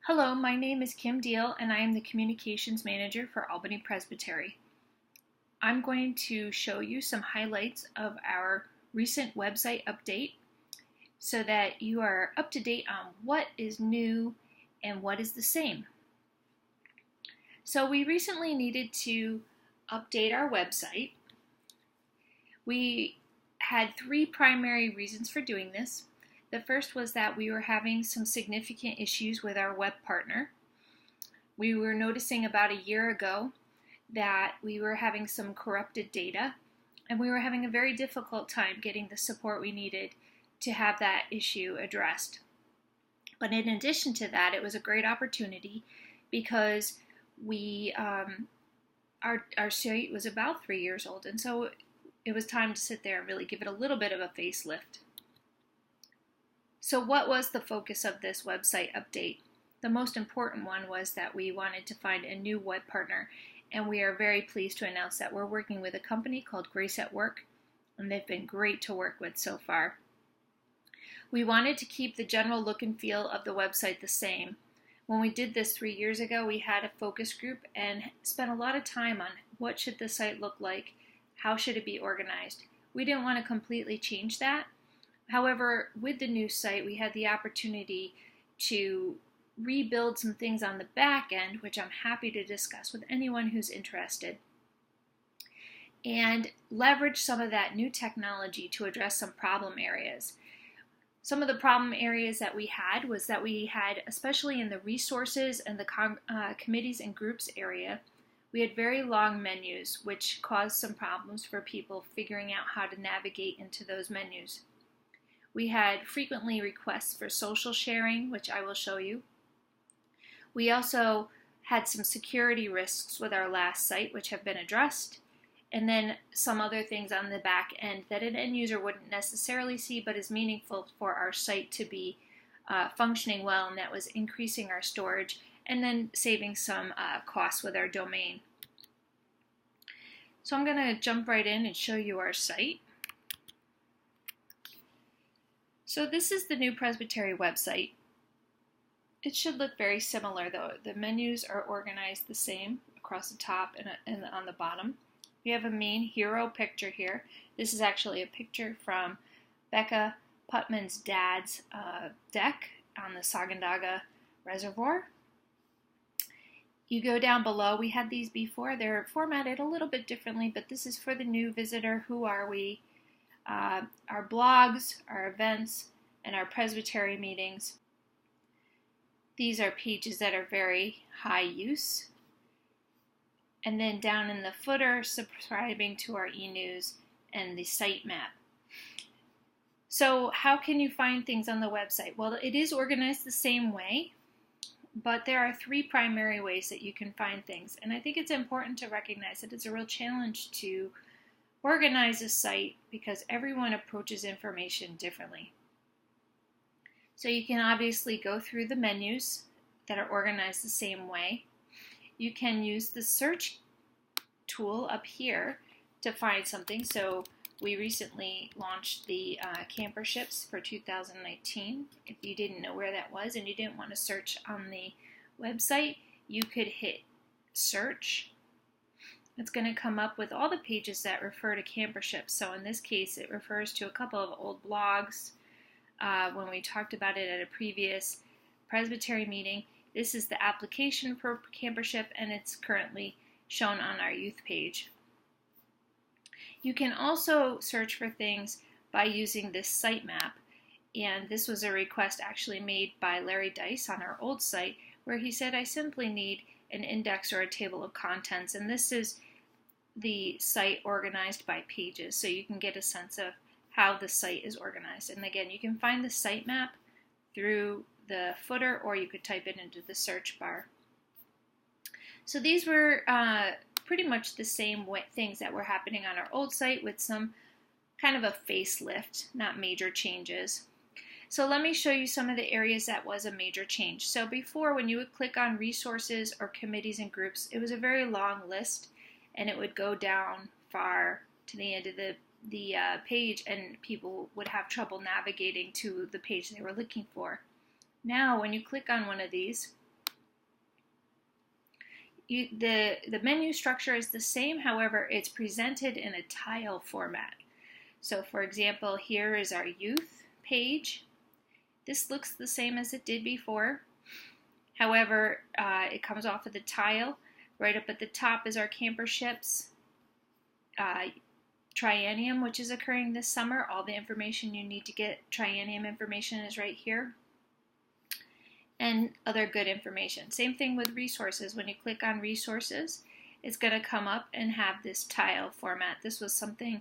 Hello, my name is Kim Deal and I am the Communications Manager for Albany Presbytery. I'm going to show you some highlights of our recent website update so that you are up to date on what is new and what is the same. So we recently needed to update our website. We had three primary reasons for doing this. The first was that we were having some significant issues with our web partner. We were noticing about a year ago that we were having some corrupted data, and we were having a very difficult time getting the support we needed to have that issue addressed. But in addition to that, it was a great opportunity because our site was about 3 years old, and so it was time to sit there and really give it a little bit of a facelift. So what was the focus of this website update? The most important one was that we wanted to find a new web partner, and we are very pleased to announce that we're working with a company called Grace at Work, and they've been great to work with so far. We wanted to keep the general look and feel of the website the same. When we did this 3 years ago, we had a focus group and spent a lot of time on what should the site look like, how should it be organized. We didn't want to completely change that. However, with the new site, we had the opportunity to rebuild some things on the back end, which I'm happy to discuss with anyone who's interested, and leverage some of that new technology to address some problem areas. Some of the problem areas that we had was that we had, especially in the resources and the committees and groups area, we had very long menus, which caused some problems for people figuring out how to navigate into those menus. We had frequently requests for social sharing, which I will show you. We also had some security risks with our last site, which have been addressed, and then some other things on the back end that an end user wouldn't necessarily see, but is meaningful for our site to be functioning well, and that was increasing our storage and then saving some costs with our domain. So I'm going to jump right in and show you our site. So this is the new Presbytery website. It should look very similar though. The menus are organized the same across the top and on the bottom. We have a main hero picture here. This is actually a picture from Becca Putman's dad's deck on the Sagandaga Reservoir. You go down below. We had these before. They're formatted a little bit differently, but this is for the new visitor. Who are we? Our blogs, our events, and our presbytery meetings. These are pages that are very high use. And then down in the footer, subscribing to our e-news and the site map. So how can you find things on the website? Well, it is organized the same way, but there are three primary ways that you can find things. And I think it's important to recognize that it's a real challenge to organize a site because everyone approaches information differently. So you can obviously go through the menus that are organized the same way. You can use the search tool up here to find something. So we recently launched the camperships for 2019. If you didn't know where that was and you didn't want to search on the website, you could hit search. It's going to come up with all the pages that refer to camperships. So in this case, it refers to a couple of old blogs. When we talked about it at a previous presbytery meeting, this is the application for campership, and it's currently shown on our youth page. You can also search for things by using this site map, and this was a request actually made by Larry Dice on our old site, where he said, I simply need an index or a table of contents, and this is the site organized by pages, so you can get a sense of how the site is organized. And again, you can find the site map through the footer, or you could type it into the search bar. So these were pretty much the same things that were happening on our old site with some kind of a facelift, not major changes. So let me show you some of the areas that was a major change. So before, when you would click on resources or committees and groups, it was a very long list, and it would go down far to the end of the page, and people would have trouble navigating to the page they were looking for. Now, when you click on one of these, the menu structure is the same, however, it's presented in a tile format. So for example, here is our youth page. This looks the same as it did before. However, it comes off of the tile. Right up at the top is our camperships triennium, which is occurring this summer. All the information you need to get triennium information is right here. And other good information. Same thing with resources. When you click on resources, it's going to come up and have this tile format. This was something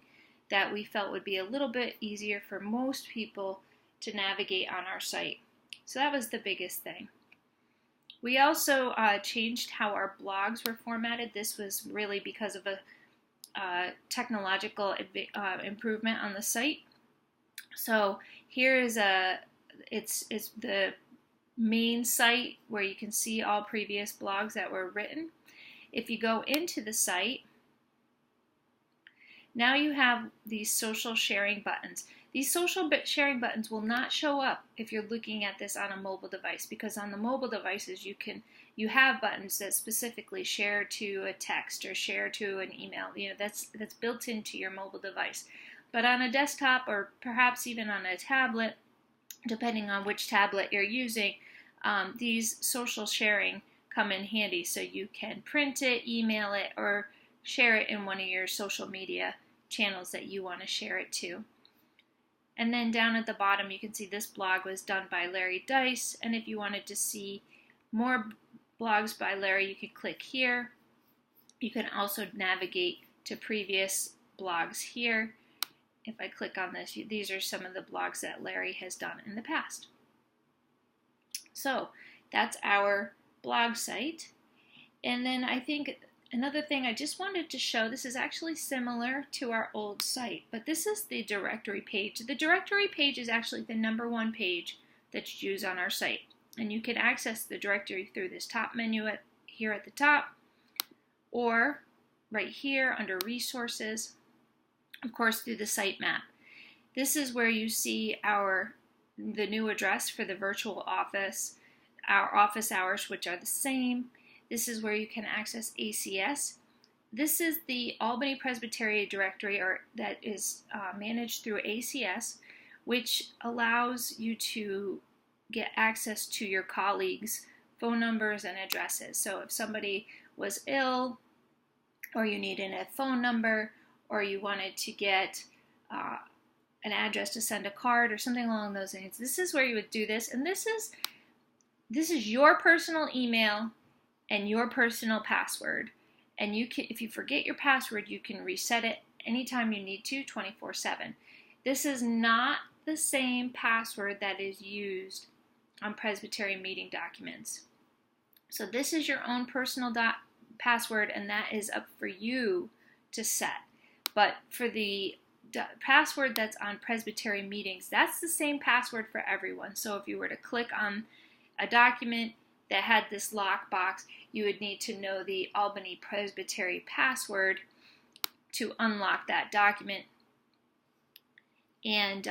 that we felt would be a little bit easier for most people to navigate on our site. So that was the biggest thing. We also changed how our blogs were formatted. This was really because of a technological improvement on the site. So here is it's the main site where you can see all previous blogs that were written. If you go into the site, now you have these social sharing buttons. These social sharing buttons will not show up if you're looking at this on a mobile device, because on the mobile devices you have buttons that specifically share to a text or share to an email. That's built into your mobile device. But on a desktop or perhaps even on a tablet, depending on which tablet you're using, these social sharing come in handy, so you can print it, email it, or share it in one of your social media channels that you want to share it to. And then down at the bottom you can see this blog was done by Larry Dice, and if you wanted to see more blogs by Larry, you could click here. You can also navigate to previous blogs here. If I click on this, these are some of the blogs that Larry has done in the past. So that's our blog site. And then I think another thing I just wanted to show, this is actually similar to our old site, but this is the directory page. The directory page is actually the #1 page that's used on our site. And you can access the directory through this top menu here at the top, or right here under resources, of course through the site map. This is where you see the new address for the virtual office, our office hours, which are the same. This is where you can access ACS. This is the Albany Presbytery directory that is managed through ACS, which allows you to get access to your colleagues' phone numbers and addresses. So if somebody was ill, or you needed a phone number, or you wanted to get an address to send a card or something along those lines, this is where you would do this. And this is your personal email and your personal password. And if you forget your password, you can reset it anytime you need to, 24/7. This is not the same password that is used on Presbytery meeting documents. So this is your own personal password, and that is up for you to set. But for the password that's on Presbytery meetings, that's the same password for everyone. So if you were to click on a document that had this lockbox, you would need to know the Albany Presbytery password to unlock that document. And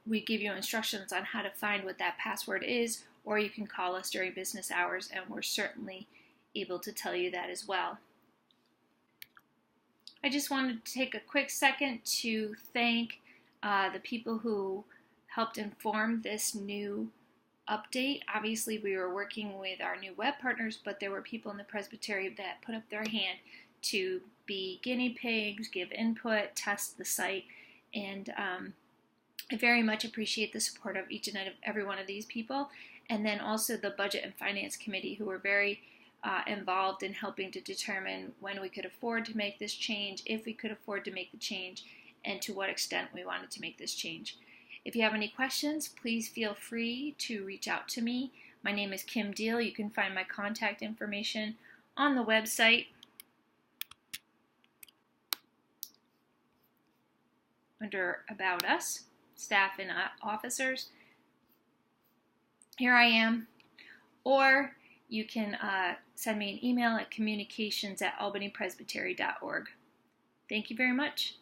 we give you instructions on how to find what that password is, or you can call us during business hours, and we're certainly able to tell you that as well. I just wanted to take a quick second to thank the people who helped inform this new update. Obviously, we were working with our new web partners, but there were people in the Presbytery that put up their hand to be guinea pigs, give input, test the site, and I very much appreciate the support of each and every one of these people. And then also the Budget and Finance Committee, who were very involved in helping to determine when we could afford to make this change, if we could afford to make the change, and to what extent we wanted to make this change. If you have any questions, please feel free to reach out to me. My name is Kim Deal. You can find my contact information on the website under About Us, Staff and Officers. Here I am. Or you can send me an email at communications@albanypresbytery.org. Thank you very much.